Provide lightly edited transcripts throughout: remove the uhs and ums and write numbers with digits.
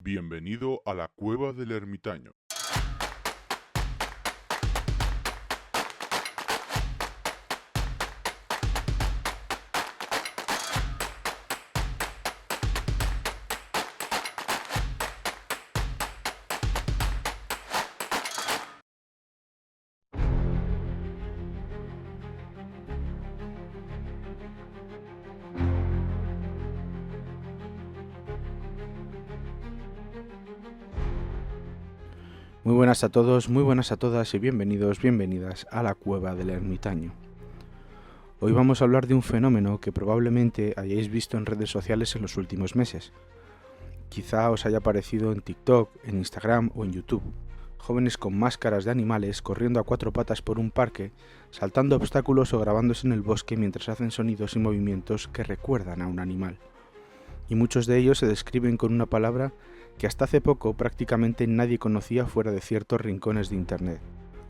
Bienvenido a la Cueva del Ermitaño. Muy buenas a todos, muy buenas a todas y bienvenidos, bienvenidas a la Cueva del Ermitaño. Hoy vamos a hablar de un fenómeno que probablemente hayáis visto en redes sociales en los últimos meses. Quizá os haya aparecido en TikTok, en Instagram o en YouTube. Jóvenes con máscaras de animales corriendo a cuatro patas por un parque, saltando obstáculos o grabándose en el bosque mientras hacen sonidos y movimientos que recuerdan a un animal. Y muchos de ellos se describen con una palabra que hasta hace poco prácticamente nadie conocía fuera de ciertos rincones de internet: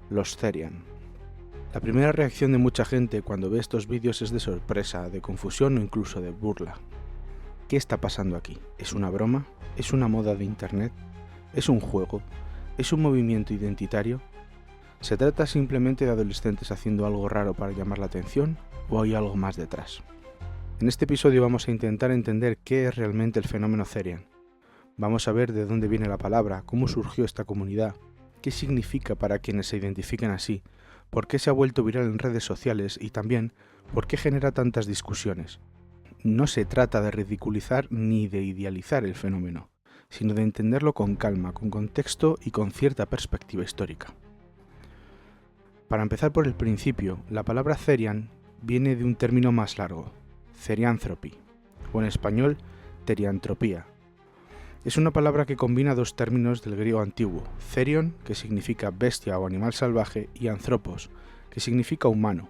los Therian. La primera reacción de mucha gente cuando ve estos vídeos es de sorpresa, de confusión o incluso de burla. ¿Qué está pasando aquí? ¿Es una broma? ¿Es una moda de internet? ¿Es un juego? ¿Es un movimiento identitario? ¿Se trata simplemente de adolescentes haciendo algo raro para llamar la atención o hay algo más detrás? En este episodio vamos a intentar entender qué es realmente el fenómeno Therian. Vamos a ver de dónde viene la palabra, cómo surgió esta comunidad, qué significa para quienes se identifican así, por qué se ha vuelto viral en redes sociales y también por qué genera tantas discusiones. No se trata de ridiculizar ni de idealizar el fenómeno, sino de entenderlo con calma, con contexto y con cierta perspectiva histórica. Para empezar por el principio, la palabra Therian viene de un término más largo: therianthropy, o en español, teriantropía. Es una palabra que combina dos términos del griego antiguo: therion, que significa bestia o animal salvaje, y anthropos, que significa humano.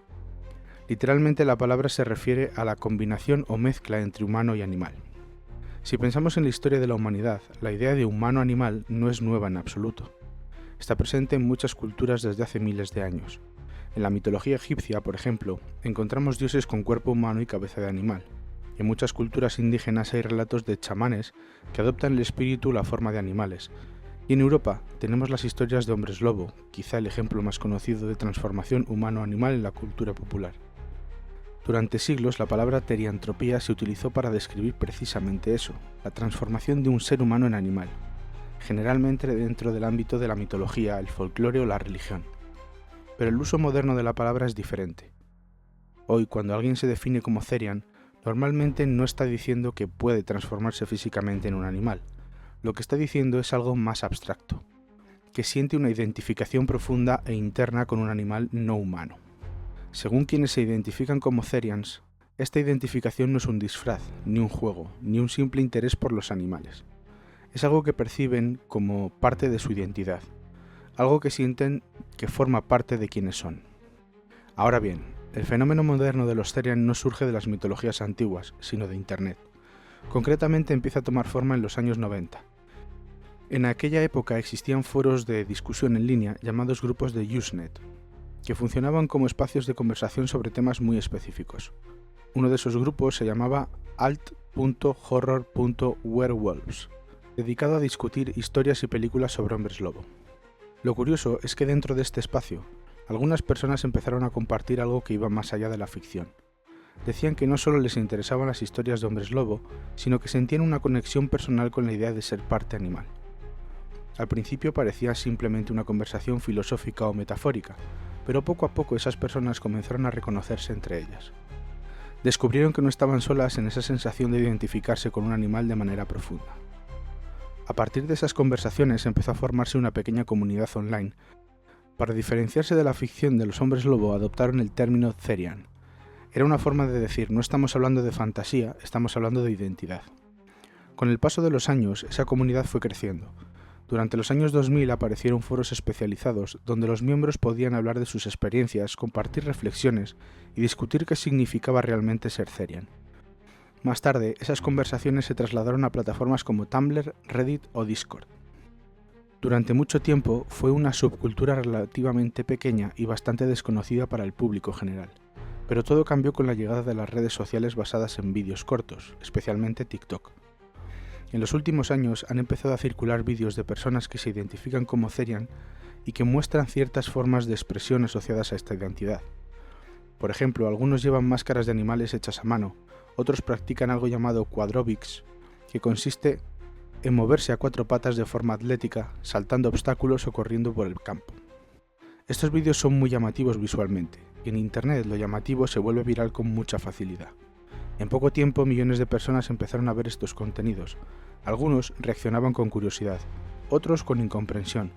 Literalmente la palabra se refiere a la combinación o mezcla entre humano y animal. Si pensamos en la historia de la humanidad, la idea de humano-animal no es nueva en absoluto. Está presente en muchas culturas desde hace miles de años. En la mitología egipcia, por ejemplo, encontramos dioses con cuerpo humano y cabeza de animal. En muchas culturas indígenas hay relatos de chamanes que adoptan el espíritu o la forma de animales. Y en Europa tenemos las historias de hombres lobo, quizá el ejemplo más conocido de transformación humano-animal en la cultura popular. Durante siglos la palabra teriantropía se utilizó para describir precisamente eso, la transformación de un ser humano en animal, generalmente dentro del ámbito de la mitología, el folclore o la religión. Pero el uso moderno de la palabra es diferente. Hoy, cuando alguien se define como Therian, normalmente no está diciendo que puede transformarse físicamente en un animal. Lo que está diciendo es algo más abstracto, que siente una identificación profunda e interna con un animal no humano. Según quienes se identifican como Therians, esta identificación no es un disfraz, ni un juego, ni un simple interés por los animales. Es algo que perciben como parte de su identidad, algo que sienten que forma parte de quienes son. Ahora bien, el fenómeno moderno de los Therian no surge de las mitologías antiguas, sino de Internet. Concretamente empieza a tomar forma en los años 90. En aquella época existían foros de discusión en línea llamados grupos de Usenet, que funcionaban como espacios de conversación sobre temas muy específicos. Uno de esos grupos se llamaba alt.horror.werewolves, dedicado a discutir historias y películas sobre hombres lobo. Lo curioso es que dentro de este espacio, algunas personas empezaron a compartir algo que iba más allá de la ficción. Decían que no solo les interesaban las historias de hombres lobo, sino que sentían una conexión personal con la idea de ser parte animal. Al principio parecía simplemente una conversación filosófica o metafórica, pero poco a poco esas personas comenzaron a reconocerse entre ellas. Descubrieron que no estaban solas en esa sensación de identificarse con un animal de manera profunda. A partir de esas conversaciones empezó a formarse una pequeña comunidad online. Para diferenciarse de la ficción de los hombres lobo adoptaron el término Therian. Era una forma de decir: no estamos hablando de fantasía, estamos hablando de identidad. Con el paso de los años, esa comunidad fue creciendo. Durante los años 2000 aparecieron foros especializados donde los miembros podían hablar de sus experiencias, compartir reflexiones y discutir qué significaba realmente ser Therian. Más tarde, esas conversaciones se trasladaron a plataformas como Tumblr, Reddit o Discord. Durante mucho tiempo fue una subcultura relativamente pequeña y bastante desconocida para el público general, pero todo cambió con la llegada de las redes sociales basadas en vídeos cortos, especialmente TikTok. En los últimos años han empezado a circular vídeos de personas que se identifican como Therian y que muestran ciertas formas de expresión asociadas a esta identidad. Por ejemplo, algunos llevan máscaras de animales hechas a mano, otros practican algo llamado quadrobics, que consiste en moverse a 4 patas de forma atlética, saltando obstáculos o corriendo por el campo. Estos vídeos son muy llamativos visualmente, y en internet lo llamativo se vuelve viral con mucha facilidad. En poco tiempo millones de personas empezaron a ver estos contenidos. Algunos reaccionaban con curiosidad, otros con incomprensión,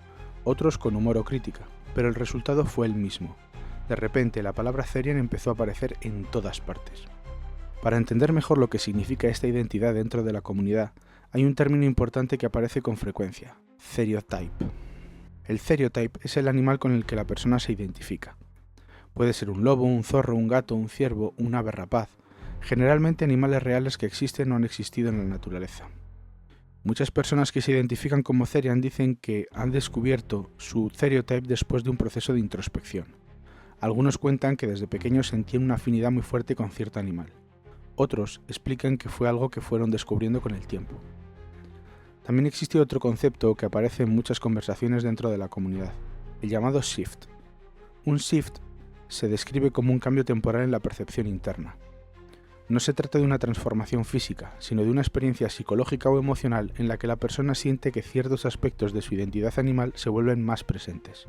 otros con humor o crítica, pero el resultado fue el mismo. De repente la palabra Therian empezó a aparecer en todas partes. Para entender mejor lo que significa esta identidad dentro de la comunidad, hay un término importante que aparece con frecuencia: Theriotype. El Theriotype es el animal con el que la persona se identifica. Puede ser un lobo, un zorro, un gato, un ciervo, un ave rapaz, generalmente animales reales que existen o han existido en la naturaleza. Muchas personas que se identifican como Therian dicen que han descubierto su Theriotype después de un proceso de introspección. Algunos cuentan que desde pequeños sentían una afinidad muy fuerte con cierto animal. Otros explican que fue algo que fueron descubriendo con el tiempo. También existe otro concepto que aparece en muchas conversaciones dentro de la comunidad, el llamado shift. Un shift se describe como un cambio temporal en la percepción interna. No se trata de una transformación física, sino de una experiencia psicológica o emocional en la que la persona siente que ciertos aspectos de su identidad animal se vuelven más presentes.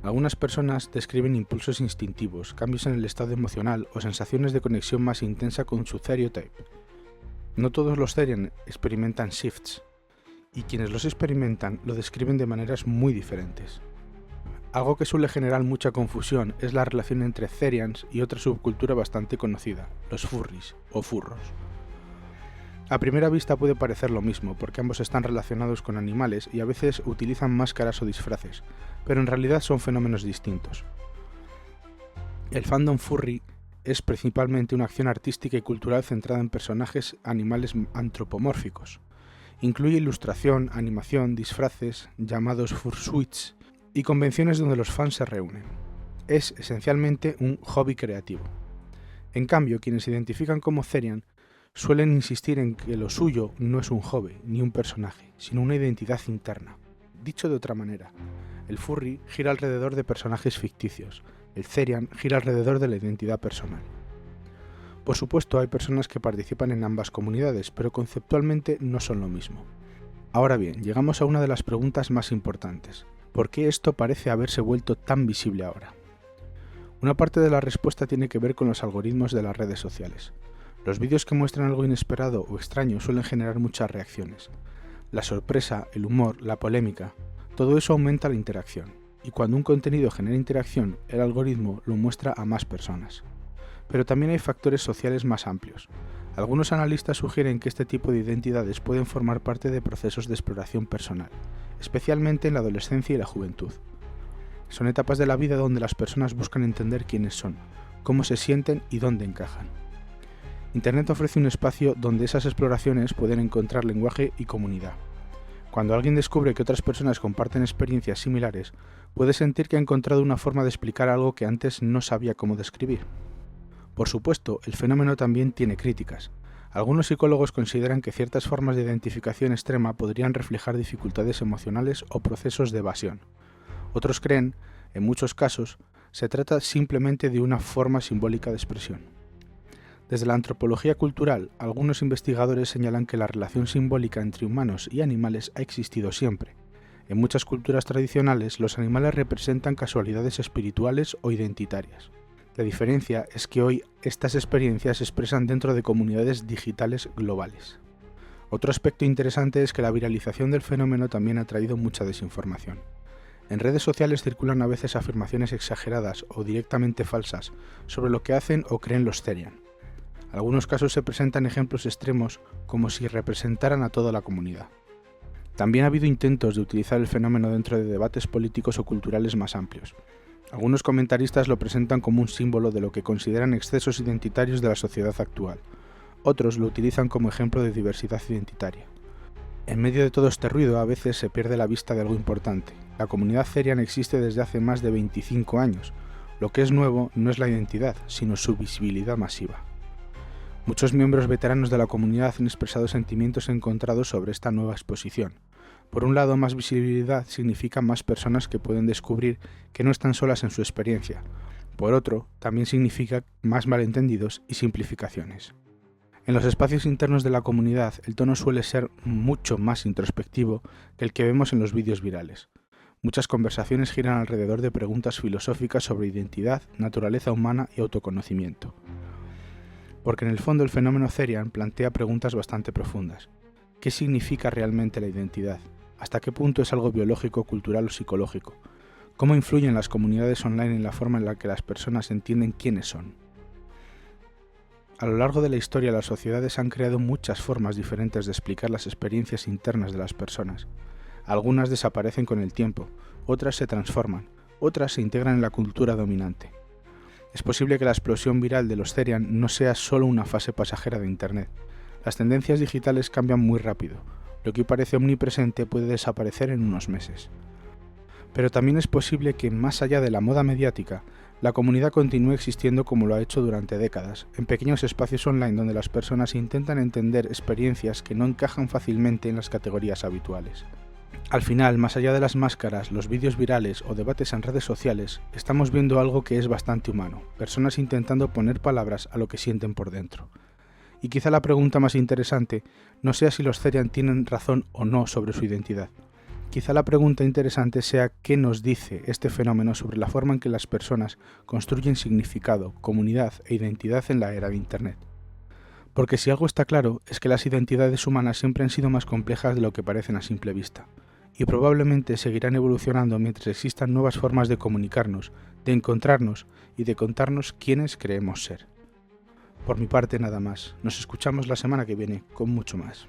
Algunas personas describen impulsos instintivos, cambios en el estado emocional o sensaciones de conexión más intensa con su Theriotype. No todos los Therian experimentan shifts, y quienes los experimentan lo describen de maneras muy diferentes. Algo que suele generar mucha confusión es la relación entre Therians y otra subcultura bastante conocida, los furries o furros. A primera vista puede parecer lo mismo, porque ambos están relacionados con animales y a veces utilizan máscaras o disfraces, pero en realidad son fenómenos distintos. El fandom furry es principalmente una acción artística y cultural centrada en personajes animales antropomórficos. Incluye ilustración, animación, disfraces, llamados fursuits, y convenciones donde los fans se reúnen. Es esencialmente un hobby creativo. En cambio, quienes se identifican como Therian suelen insistir en que lo suyo no es un hobby ni un personaje, sino una identidad interna. Dicho de otra manera, el furry gira alrededor de personajes ficticios, el Therian gira alrededor de la identidad personal. Por supuesto, hay personas que participan en ambas comunidades, pero conceptualmente no son lo mismo. Ahora bien, llegamos a una de las preguntas más importantes. ¿Por qué esto parece haberse vuelto tan visible ahora? Una parte de la respuesta tiene que ver con los algoritmos de las redes sociales. Los vídeos que muestran algo inesperado o extraño suelen generar muchas reacciones. La sorpresa, el humor, la polémica, todo eso aumenta la interacción. Y cuando un contenido genera interacción, el algoritmo lo muestra a más personas. Pero también hay factores sociales más amplios. Algunos analistas sugieren que este tipo de identidades pueden formar parte de procesos de exploración personal, especialmente en la adolescencia y la juventud. Son etapas de la vida donde las personas buscan entender quiénes son, cómo se sienten y dónde encajan. Internet ofrece un espacio donde esas exploraciones pueden encontrar lenguaje y comunidad. Cuando alguien descubre que otras personas comparten experiencias similares, puede sentir que ha encontrado una forma de explicar algo que antes no sabía cómo describir. Por supuesto, el fenómeno también tiene críticas. Algunos psicólogos consideran que ciertas formas de identificación extrema podrían reflejar dificultades emocionales o procesos de evasión. Otros creen, en muchos casos, se trata simplemente de una forma simbólica de expresión. Desde la antropología cultural, algunos investigadores señalan que la relación simbólica entre humanos y animales ha existido siempre. En muchas culturas tradicionales, los animales representan casualidades espirituales o identitarias. La diferencia es que hoy estas experiencias se expresan dentro de comunidades digitales globales. Otro aspecto interesante es que la viralización del fenómeno también ha traído mucha desinformación. En redes sociales circulan a veces afirmaciones exageradas o directamente falsas sobre lo que hacen o creen los Therian. En algunos casos se presentan ejemplos extremos como si representaran a toda la comunidad. También ha habido intentos de utilizar el fenómeno dentro de debates políticos o culturales más amplios. Algunos comentaristas lo presentan como un símbolo de lo que consideran excesos identitarios de la sociedad actual. Otros lo utilizan como ejemplo de diversidad identitaria. En medio de todo este ruido a veces se pierde la vista de algo importante. La comunidad Therian existe desde hace más de 25 años. Lo que es nuevo no es la identidad, sino su visibilidad masiva. Muchos miembros veteranos de la comunidad han expresado sentimientos encontrados sobre esta nueva exposición. Por un lado, más visibilidad significa más personas que pueden descubrir que no están solas en su experiencia. Por otro, también significa más malentendidos y simplificaciones. En los espacios internos de la comunidad, el tono suele ser mucho más introspectivo que el que vemos en los vídeos virales. Muchas conversaciones giran alrededor de preguntas filosóficas sobre identidad, naturaleza humana y autoconocimiento. Porque en el fondo el fenómeno Therian plantea preguntas bastante profundas. ¿Qué significa realmente la identidad? ¿Hasta qué punto es algo biológico, cultural o psicológico? ¿Cómo influyen las comunidades online en la forma en la que las personas entienden quiénes son? A lo largo de la historia, las sociedades han creado muchas formas diferentes de explicar las experiencias internas de las personas. Algunas desaparecen con el tiempo, otras se transforman, otras se integran en la cultura dominante. Es posible que la explosión viral de los Therian no sea solo una fase pasajera de Internet. Las tendencias digitales cambian muy rápido. Lo que hoy parece omnipresente puede desaparecer en unos meses. Pero también es posible que, más allá de la moda mediática, la comunidad continúe existiendo como lo ha hecho durante décadas, en pequeños espacios online donde las personas intentan entender experiencias que no encajan fácilmente en las categorías habituales. Al final, más allá de las máscaras, los vídeos virales o debates en redes sociales, estamos viendo algo que es bastante humano, personas intentando poner palabras a lo que sienten por dentro. Y quizá la pregunta más interesante no sea si los Therian tienen razón o no sobre su identidad. Quizá la pregunta interesante sea qué nos dice este fenómeno sobre la forma en que las personas construyen significado, comunidad e identidad en la era de Internet. Porque si algo está claro es que las identidades humanas siempre han sido más complejas de lo que parecen a simple vista, y probablemente seguirán evolucionando mientras existan nuevas formas de comunicarnos, de encontrarnos y de contarnos quiénes creemos ser. Por mi parte nada más, nos escuchamos la semana que viene con mucho más.